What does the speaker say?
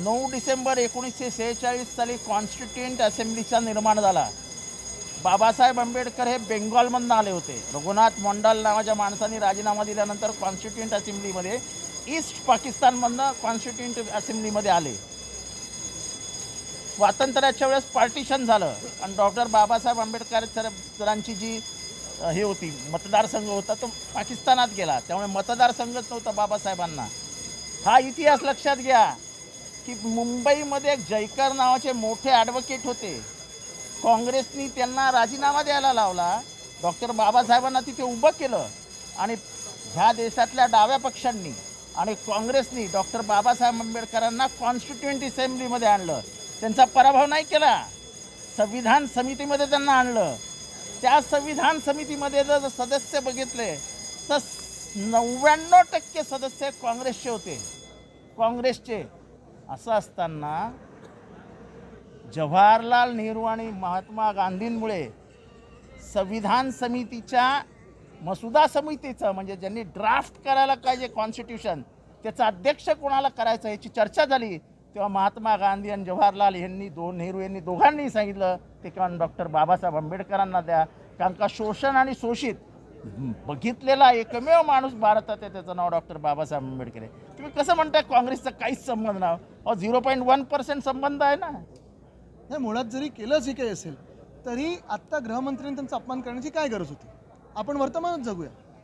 9 डिसेंबर 1946 साली कॉन्स्टिट्युएंट असेंब्लीचा निर्माण झाला. बाबासाहेब आंबेडकर हे बेंगॉलमधून आले होते. रघुनाथ मंडल नावाच्या माणसाने राजीनामा दिल्यानंतर कॉन्स्टिट्युएंट असेंब्लीमध्ये ईस्ट पाकिस्तानमधनं कॉन्स्टिट्युएंट असेंब्लीमध्ये आले. स्वातंत्र्याच्या वेळेस पार्टिशन झालं आणि डॉक्टर बाबासाहेब आंबेडकर सरांची जी हे होती मतदारसंघ होता तो पाकिस्तानात गेला. त्यामुळे मतदारसंघच नव्हता बाबासाहेबांना. हा इतिहास लक्षात घ्या की मुंबईमध्ये एक जयकर नावाचे मोठे ॲडव्होकेट होते. काँग्रेसनी त्यांना राजीनामा द्यायला लावला. डॉक्टर बाबासाहेबांना तिथे उभं केलं आणि ह्या देशातल्या डाव्या पक्षांनी आणि काँग्रेसनी डॉक्टर बाबासाहेब आंबेडकरांना कॉन्स्टिट्युएंट असेंब्लीमध्ये आणलं. त्यांचा पराभव नाही केला. संविधान समितीमध्ये त्यांना आणलं. त्या संविधान समितीमध्ये जर सदस्य बघितले तर 99% सदस्य काँग्रेसचे होते. काँग्रेसचे. असं असताना जवाहरलाल नेहरू आणि महात्मा गांधींमुळे संविधान समितीच्या मसुदा समितीचं म्हणजे ज्यांनी ड्राफ्ट करायला पाहिजे कॉन्स्टिट्यूशन त्याचा अध्यक्ष कोणाला करायचं याची चर्चा झाली. तेव्हा महात्मा गांधी आणि जवाहरलाल यांनी नेहरू यांनी दोघांनी सांगितलं ते कारण डॉक्टर बाबासाहेब आंबेडकरांना द्या. कारण का शोषण आणि शोषित बघितलेला एकमेव माणूस भारतात आहे त्याचं नाव डॉक्टर बाबासाहेब आंबेडकर आहे. तुम्ही कसं म्हणताय काँग्रेसचा काहीच संबंध नाही? 0.1% संबंध आहे ना. हे मुळात जरी केलंच ही काही असेल तरी आत्ता गृहमंत्र्यांनी त्यांचा अपमान करण्याची काय गरज होती? आपण वर्तमानात जगूया.